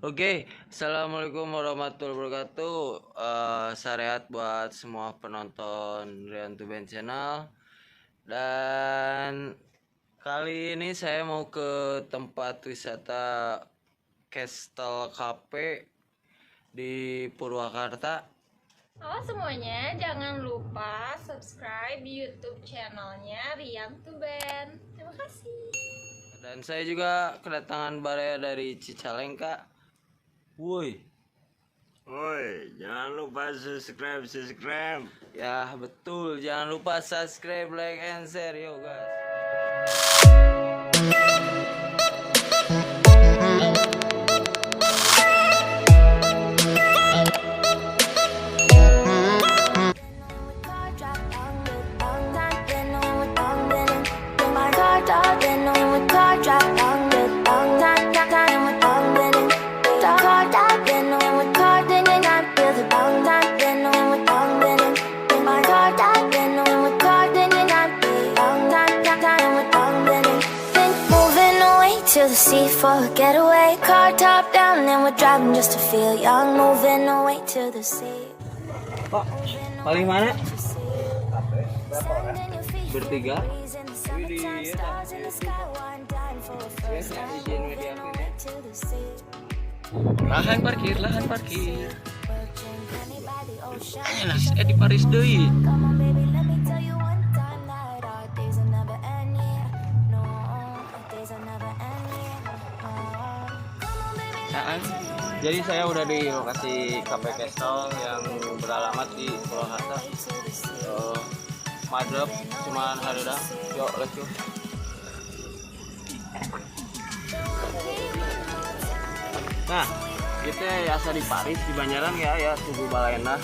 Oke, assalamualaikum warahmatullahi wabarakatuh. Syariat buat semua penonton Rian Tuben Channel. Dan kali ini saya mau ke tempat wisata Castle Cafe di Purwakarta. Halo semuanya, jangan lupa subscribe YouTube channelnya Rian Tuben. Terima kasih. Dan saya juga kedatangan baraya dari Cicalengka. Woi, jangan lupa subscribe. ya betul, jangan lupa subscribe, like, and share, yo guys. To the sea for a getaway, car top down and we're driving just to feel young, moving away to the sea. Pak, paling mana? Bertiga. Lahan parkir. Di Paris deui. Jadi saya udah di lokasi Cafe Castle yang beralamat di Purwakarta. Madep cuman hareuda. Yuk, let's go. Nah, kita ya asa di Paris di Banjaran ya Tugu Balena.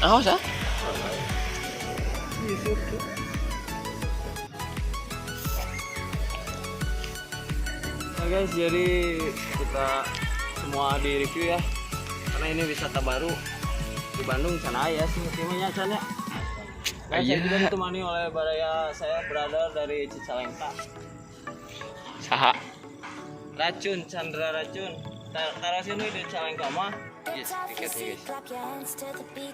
Awas ya. Nah guys, jadi kita semua di review ya, karena ini wisata baru di Bandung sana ya sih timnya sana. Guys, saya juga ditemani oleh baraya saya berada dari Cicalengka. Saha? Racun, Chandra Racun. Taruh sini di Cicalengka mah. Yes, tiketnya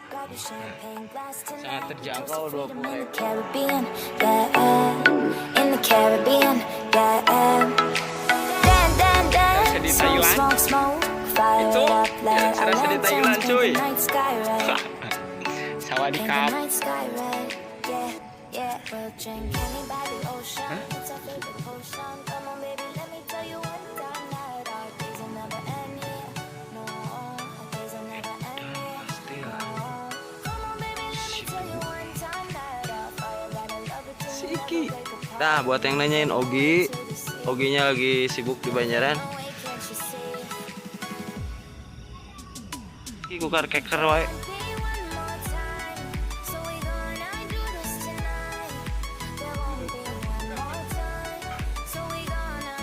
guys. Sangat terjangkau 20.000. In the Caribbean, Serasa di Thailand. Itu serasa di Thailand cuy. Sawadikap. Nah, buat yang nanyain Oginya lagi sibuk di Banjaran. Iki kukar keker wae.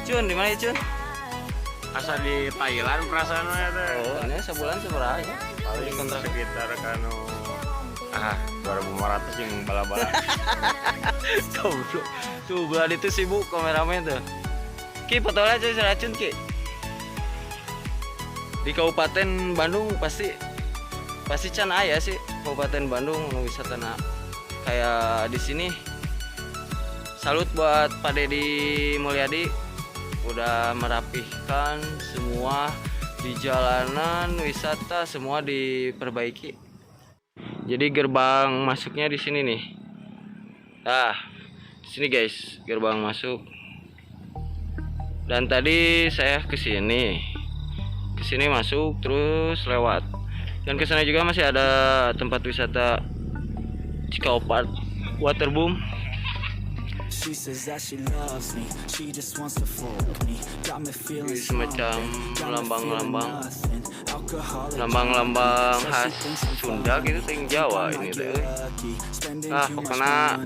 Cun, di mana Cun? Asa di Thailand perasaannya teh. Oh, ini sebulan seberapa ya? Paling kontrak sekitar kanu 2.500 yang bala-bala. Goblok. Tuh bulan itu sibuk kameramen tuh. Ki foto aja Racun Ki. Di Kabupaten Bandung pasti can aya sih Kabupaten Bandung wisatana kayak di sini. Salut buat Pak Deddy Mulyadi udah merapihkan semua di jalanan wisata, semua diperbaiki. Jadi gerbang masuknya di sini nih. Nah, di sini guys, gerbang masuk. Dan tadi saya ke sini masuk terus lewat. Dan ke sana juga masih ada tempat wisata Cikaupat Waterboom. Semacam lambang-lambang lambang-lambang khas Sunda gitu ting Jawa ini teh. Nah, pokoknya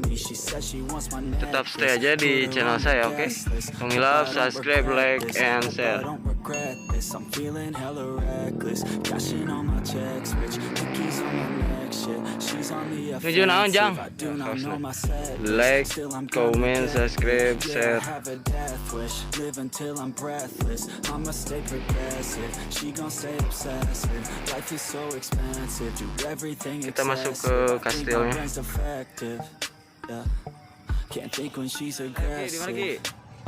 tetap stay aja di channel saya, oke? Don't love, subscribe, like, and share. Tujuh naon jang? Like, comment, subscribe, share. Kita masuk ke kastilnya. Di mana Ki?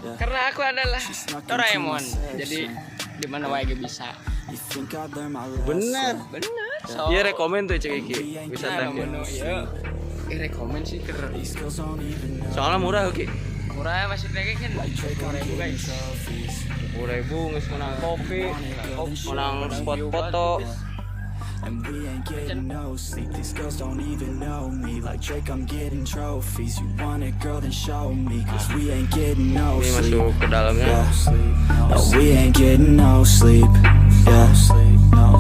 Karena aku adalah Doraemon, jadi di mana wae bisa. Bener. So, Iya rekomen tuh cek Iki. Wisata nah, Ki. ya. Rekomen sih ke Soalnya murah Ki. murah masih lagi kan 10.000 guys. 10.000 nges menang kopi, menang spot foto. And we ain't getting no sleep. These girls don't even know me. Like Drake, I'm getting trophies. You want it, girl, then show me. Cause we ain't getting no Ini sleep. masuk ke dalamnya. No, we ain't getting no sleep. Yeah.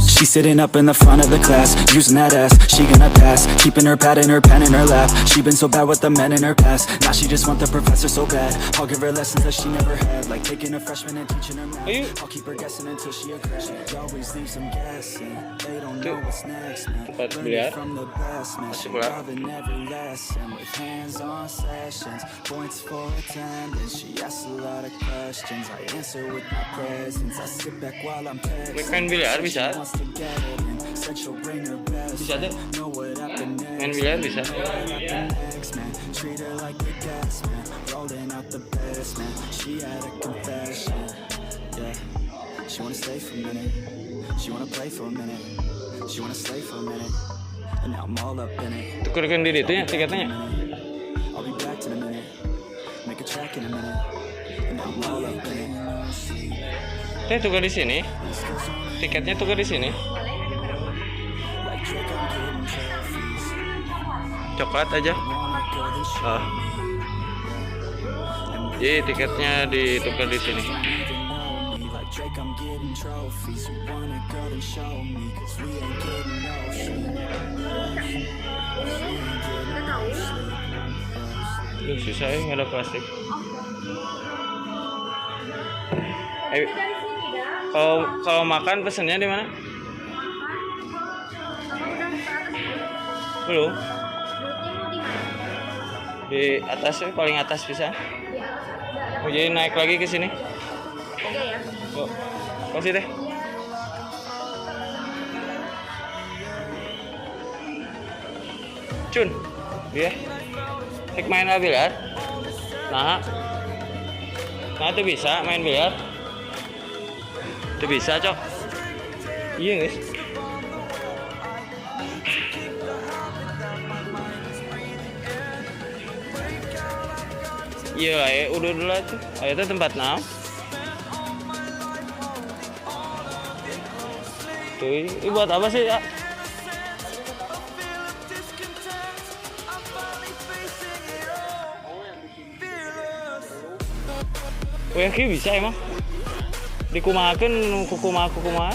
She's sitting up in the front of the class, using that ass, she gonna pass. Keeping her pad and her pen in her lap. She been so bad with the men in her past. Now she just want the professor so bad. I'll give her lessons that she never had. Like taking a freshman and teaching her math. I'll keep her guessing until she a grad. She always leaves them guessing. They don't know what's next, man. Tempat Learn biliar. it from the best, man. She Masuk bola. love and never lesson. With hands-on sessions, points for attendance. She asks a lot of questions. I answer with my presence. I sit back while I'm texting. Main biliar bisa? Wants to get it in. Said she'll bring her best. Bisa tuh. Know what happened next. Main biliar bisa. Next, man. Treat her like the gas, man. Rolling out the best, man. She had a confession. Yeah. She wanna stay for a minute. She wanna play for a minute. She wanna slay for a minute. And now I'm all up in it. Tukarkan di itu ya tiketnya. I'll be back in a minute. Make a track in a minute. And now I'm all up in it. Teh tukar di sini. Tiketnya tukar di sini. Like Drake, I'm getting trophies. Coklat aja. Want it, girl, then show Oh. Jadi tiketnya ditukar di sini. me. Like Drake, I'm getting trophies. You want it, girl, then show me. Cause we ain't getting no sleep. Duh, susah ya nggak ada plastik. Ayo. Kalau makan pesennya di mana? Belum. Di atas ya, paling atas bisa. Oh, jadi naik lagi ke sini. Oh, kasih deh. Cun, dia. Hek main biliar. Nah tuh bisa main biliar. Tuh bisa cok. Iya guys. Iya lah ya, udah dulu tuh. Itu tempat naon. Tuh, ini buat apa sih ya? Oh ya, bisa emang. Dikumahakeun kumaha.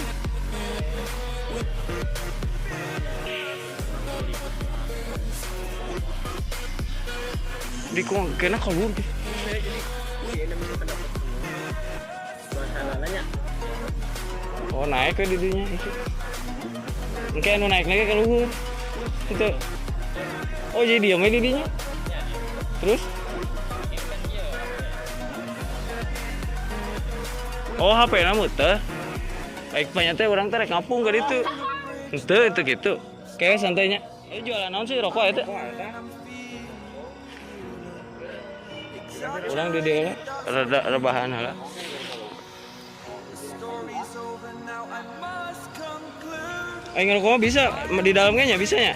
Kena kabur deh. Oh naik ke didinya itu. Engke anu naik lagi ke luhur. Itu. Oh jadi diam di didinya. Terus? Oh HP na muter. Baik banyak teh orang teh rek ngapung ke ditu. Henteu itu gitu. Kayak santainya. Jualan naon sih rokok eta? Orang di dia rada rebahan heula. Aing ngerokok bisa di dalamnya nya bisa nya.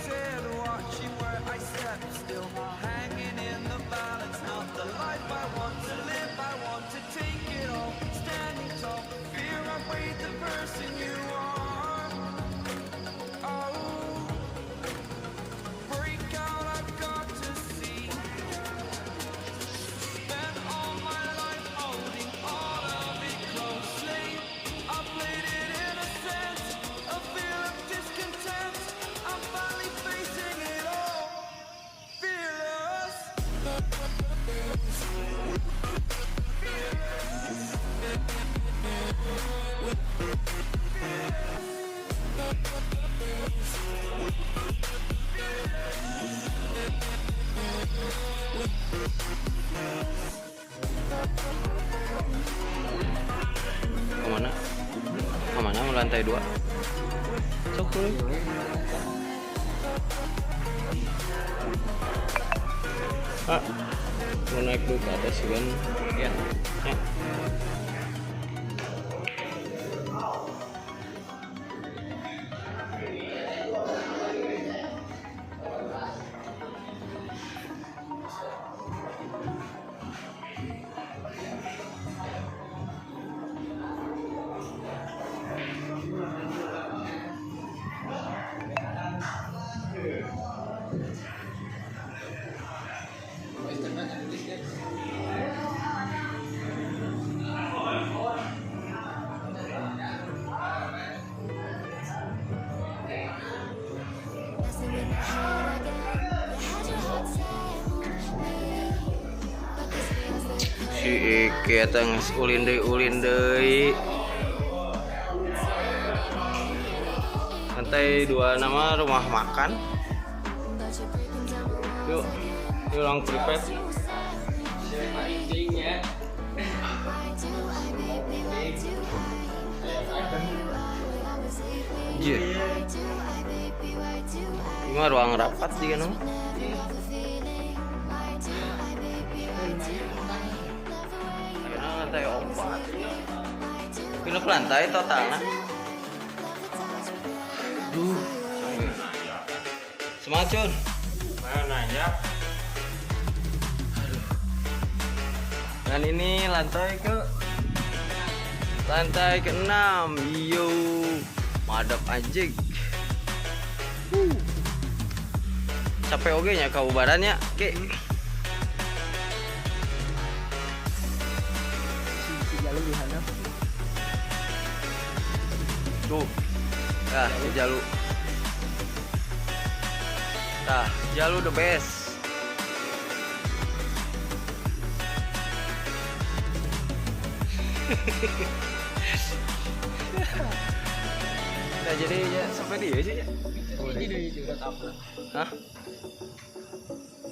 lantai 2. Sok dulu. Mau naik dulu ke atas kan? Ya. Si Ike eta geus ulin deui. Lantai 2 nama rumah makan. Yuk orang prepare. Iya. Ini ruang rapat juga nama. Lantai 4. Pindah lantai totalnya. Semangat Cun. Mana ya? Dan ini lantai ke-6. Yo, madep anjing. Capek oge nya kaubarannya, Ki. Si jalur di sana. Tuh. Nah, si Jalu. Nah, Jalu the best. Nah, jadi ya sampai dia aja ya. Ini deui juga apa? Hah?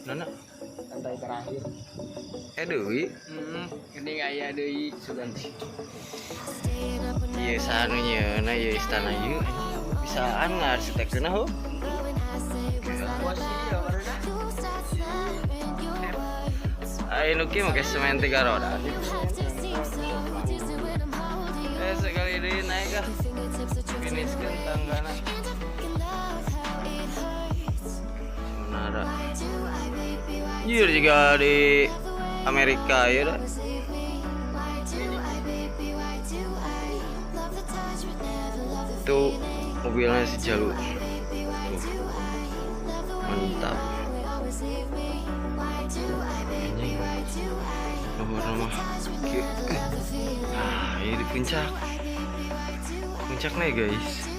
Nana? Lantai terakhir. Deui. Gede aya deui suganti. Iya sanunya, nah ya istana ieu. Bisaan ngarsitekkeunna ho. Ayo nuki make semen 3 roda. Sekali deui naik ah. Finishkeun tanggana. Menara. Anjir juga di Amerika ya dah. Tuh mobilnya si Jalu. Mantap. Anjing. Nomor-nomor. Nah, ini di puncak. Puncaknya guys.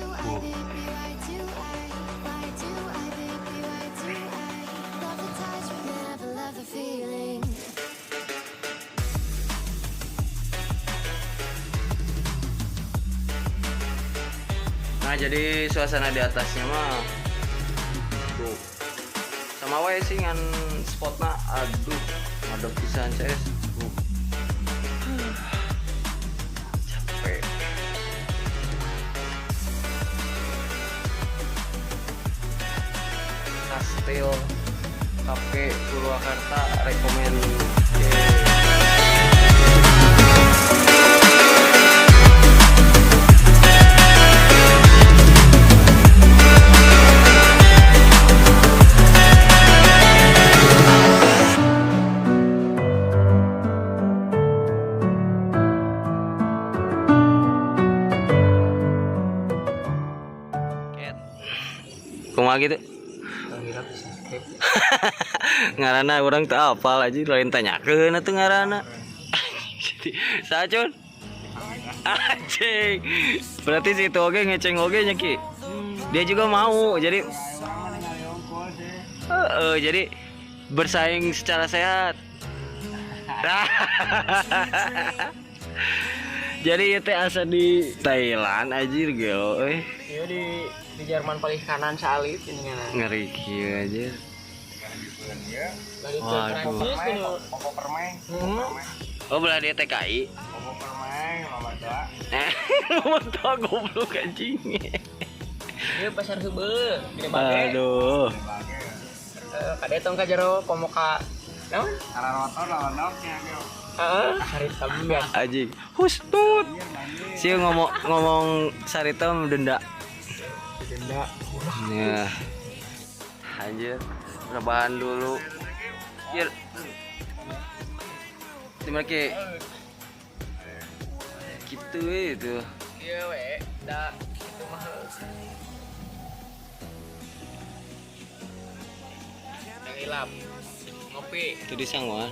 Nah, jadi suasana di atasnya mah tuh sama wae sih ngan spotna. Aduh, madep pisan CS. Capek. Kastil Cafe Purwakarta rekomen. Kumaha gitu? Ngaranna orang teu apal aja lain tanyakeun atuh ngaranna. Jadi Sacun. Anjing. Berarti si itu oge ngeceng oge nya Ki. Dia juga mau. Jadi jadi bersaing secara sehat. Jadi ya teh asa di Thailand anjir gelo euy. Iya di Jerman paling kanan salib ini kan. Ngeri kieu aja. Lagi ke Waduh. Prancis gitu. Popo permen. Oh belah dia TKI. Popo permen. Mertua goblok anjing. Ieu pasar heubeul, Gede Bage. Aduh. Kade tong ka jero komoka. Naon? Rotor lawan dognya gitu. Heeh, hari sabulan. Anjing. Hustut. Si ngomong saritem denda. Denda. Ya. Anjir. Rebahan dulu. Ya. Dimana ke? Gitu itu. Iya we, da itu mah. Yang hilap. Ngopi. Itu di Sangwan.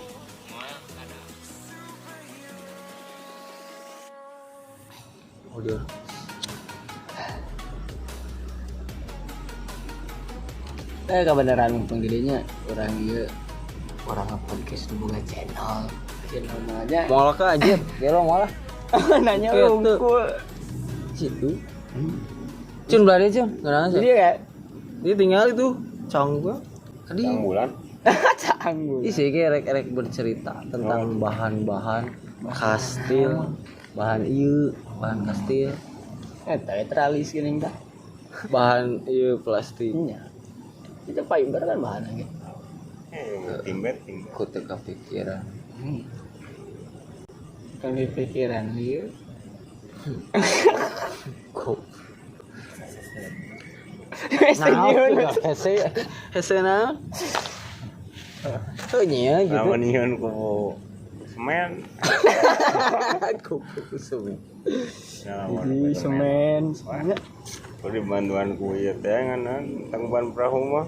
Udah. Kebenaran mumpung gedenya orang ieu orang podcast boga channel aja. Moal ka aja, gelo moal. Nanya Itu. unggul. Situ. Cun belanja Cun, ngarana Jadi ya Dia tinggal itu canggung. Tadi Bulan. canggul. ih sih kayak rek bercerita tentang bahan-bahan kastil, bahan ieu, bahan kastil, Eta teralis geuning tah. bahan ieu plastik. Nya. Itu fiber kan bahan gitu. Timbet. Ku teu kapikiran. Kan pikiran ieu. Kok Senyum. hese na. Heuh nya gitu. Lawan nyieun ku semen. Ku sume. Jadi semen. Kudu bantuan ku ieu teh nganan tang ban perahu mah.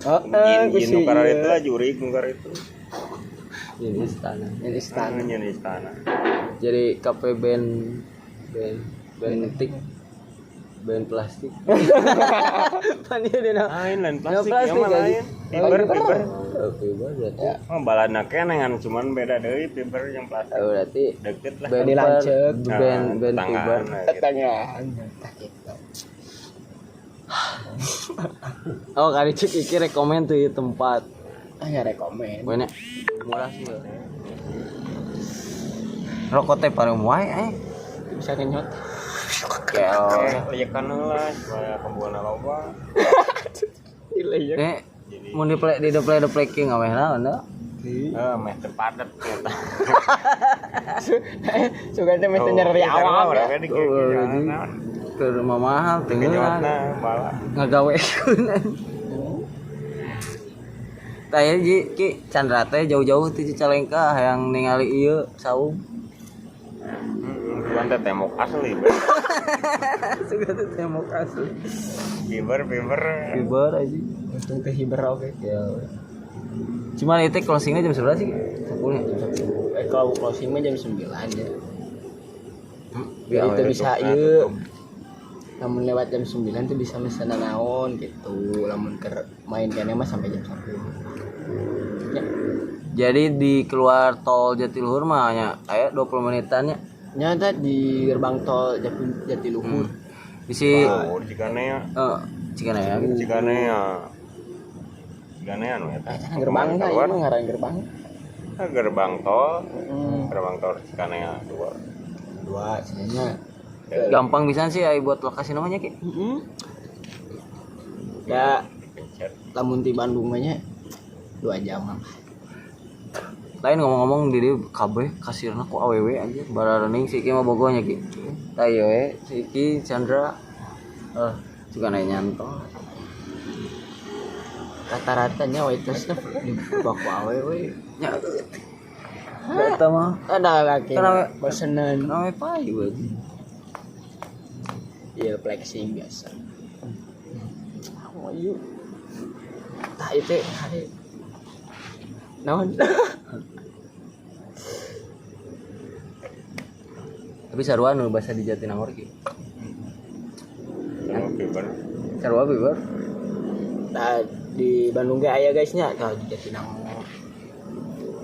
Oh, Nyin nu karar itu jurig nu karar itu. Ini istana. Ini istana. Nyin istana. Jadi KP band tik band plastik. Pan ieu dina. Lain plastik plastik yang mah lain. Fiber. Fiber berarti. Oh, balana kenengan cuman beda deui fiber yang plastik. Berarti Deket lah. band Dilancet. band Tangan, fiber. gitu. Tangan. Oh, kali cek iki rekomen tuh ieu tempat. Ya rekomen. Banyak murah sih. Rokok teh paling wae Bisa kenyot. Leyekan heula supaya kembuana loba. Iya. Mun di deplek ki ngaweh naon da? Meh teu padet eta. Suka teh mesti nyari awal. Ke rumah mahal tengeulan. Bala. Ngagawekeun. Taya Ki Chandra teh jauh-jauh ti Cicalengka hayang ningali ieu saung. Bukan teh temok asli. Suga teh tembok asli. Fiber. Fiber aja. Untung teh hiber oke. Ya. Cuman itu closingnya jam 11 sih. 10 ya. Kalau closing mah jam 9 ya. Ya, Itu bisa ieu. Namun lewat jam 9 tuh bisa mesen naon gitu. Lamun keur main kene mah sampai jam 1. Ya. Jadi di keluar tol Jatiluhur mah nya aya 20 menitan nya. Nyata di gerbang tol Jatiluhur. Bisi Cikanea. Cikanea. Cikanea anu eta. Gerbang kan ieu mah ngaran gerbang. Gerbang tol. Gerbang tol Cikanea 2. Sebenarnya Gampang bisa sih ai buat lokasi namanya Ki. ya lamun di Bandung mah nya 2 jam lah. Lain ngomong-ngomong di dieu kabeh kasirna ku awewe aja bararening si Ki mah bogonya Ki. Tah ieu we si Ki Chandra juga nyantol. Rata-rata nya waitresna di baku awewe. Nya eta mah Ada lagi Kenapa? pesenan. nawe payu aja. Ya flexing biasa. Oh yuk. Tah itu hari naon? Tapi sarua nu bahasa di Jatinangor Ki. Fiber. Sarua Fiber. Nah, di Bandung ge aya guys nya, tah di Jatinangor.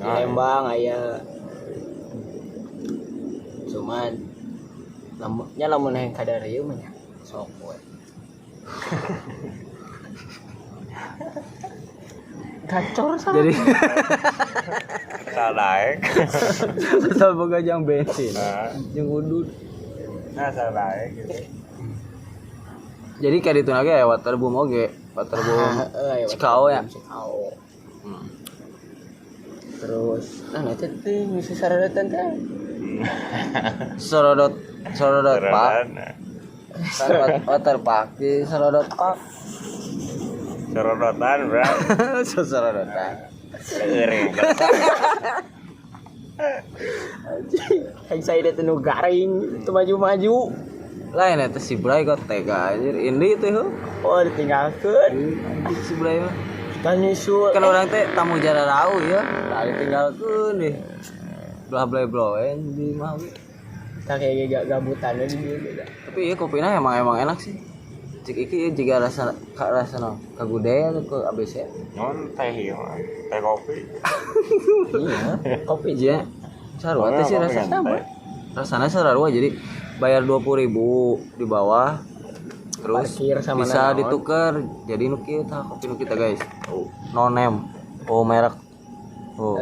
Di Lembang aya. Cuman lamun yang kadarieu mah nya sok we. Kacor sama. Nah. Jadi Sadaek. asal boga jang bensin. Nah, Jeung udud. sadaek gitu. Jadi kayak ditu lagi ya waterboom oge. Waterboom Cikao ya. Cikao. Terus nanti teh ngisi sararetan teh. Sorodot Pak. Serodan. Waterpark di Sorodot Park. Serodotan, bro. Sorodotan. Euring. Kayak saya teh nu garing, teu maju-maju. Lain eta si Bray kok tega anjir. Indi teh heuh. Oh, ditinggalkeun. Anjir si Bray mah. Kita nyusul. Kan orang teh tamu jararau ya. Tadi tinggalkeun deh. Belah-belah di mah we. Kita kayak gabutan di dieu. Tapi ieu kopina emang enak sih. Cik iki juga rasa kagude atau ke ABC. Non teh ieu mah. Teh kopi. Iya, kopi aja. Sarua teh sih rasana mah. Rasana sarua jadi bayar 20.000 di bawah. Terus Parkir sama bisa naon. ditukar jadi nu kieu tah kopi nu kita guys. No name. Oh merek. Oh.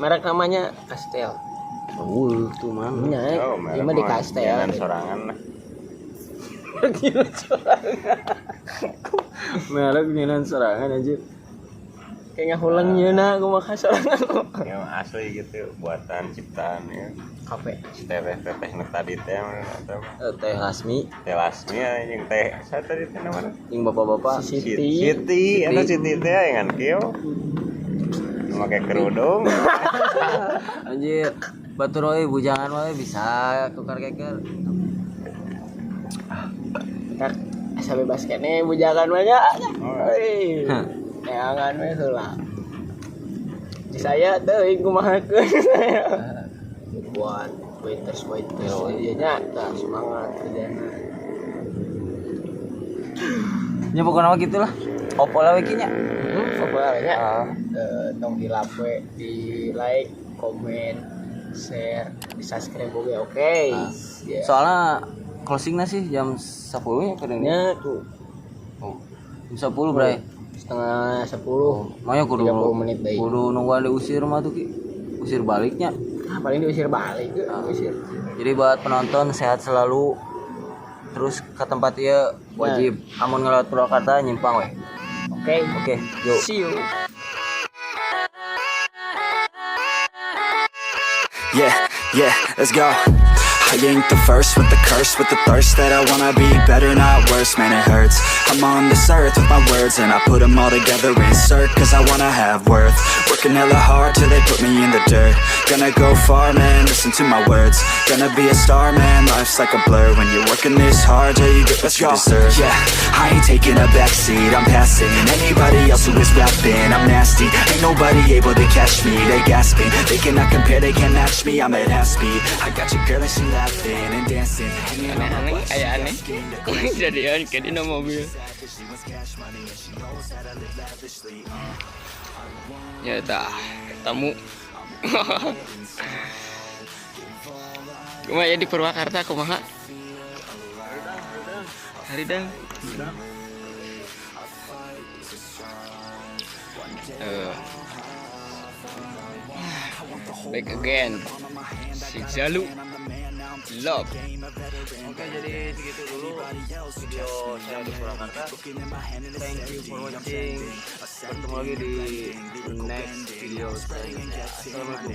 Merek namanya Kastel. Tuh mana? Nya, ieu mah di Kastel. Jangan sorangan lah. Merek nyenan serangan aja. Kayak ngahulang nyeuna kumaha sorangan. Yang asli gitu buatan ciptaan ya. Kafe. Teh nu tadi teh atau Teh Lasmi teh lasmi yang teh saya tadi teh namanya yang bapak-bapak. Siti. Siti anu Siti teh yang kieu pakai kerudung. Anjir, batur euy bujangan mah bisa tukar keker. Tak asa bebas kene bujangan mah nya. Oh. Euy. Neangan we heula. Saya teuing kumahakeun saya. Buat waiters ieu nya tah semangat kerjana. Ya pokoknya mah gitulah. Opo lah we kinya. Pokoknya tong di lape, di like, komen, share, di subscribe oke. Oke. Ya. Soalnya closingnya sih jam 10 ya kadang. Nya tuh Oh. Jam 10 Bray. setengah 10. Makanya kudu 30 menit deui. kudu nungguan diusir mah tuh ki. Usir baliknya. Nah, paling diusir balik ke usir. Jadi buat penonton sehat selalu. Terus ke tempat ieu wajib amun ngelewat Purwakarta nyimpang we. Oke, yuk. See you. Yeah, let's go. I ain't the first with the curse, with the thirst that I wanna be better, not worse, man it hurts. I'm on this earth with my words and I put them all together, insert, cause I wanna have worth. Working hella hard till they put me in the dirt. Gonna go far, man, listen to my words. Gonna be a star, man, life's like a blur. When you're working this hard, yeah, you get what you deserve. Yeah, I ain't taking a backseat, I'm passing anybody else who is rapping. I'm nasty, ain't nobody able to catch me. They gasping, they cannot compare, they can't match me. I'm at half speed, I got your girl and she laughing and dancing. Aneh-aneh, kayak aneh. Jadian kayak di mobil. Ya dah, tamu. Kumaha ya di Purwakarta kumaha? Haridang. Back again. Si Jalu. Love. Oke, jadi segitu dulu video saya di Purwakarta. Thank you for watching. Bertemu lagi di next video selanjutnya. Assalamualaikum.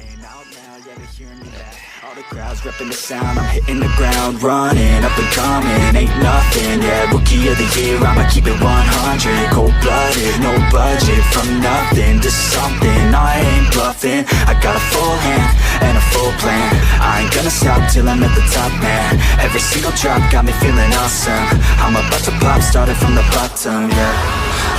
All the crowds repping the sound, I'm hitting the ground running, up and coming, ain't nothing, yeah, rookie of the year, I'ma keep it 100, cold-blooded, no budget, from nothing to something, I ain't bluffing, I got a full hand, and a full plan, I ain't gonna stop till I'm at the top, man, every single drop got me feeling awesome, I'm about to pop, started from the bottom, yeah,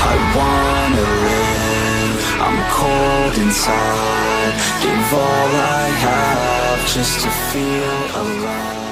I wanna live, I'm cold inside, give all I have just to feel alive.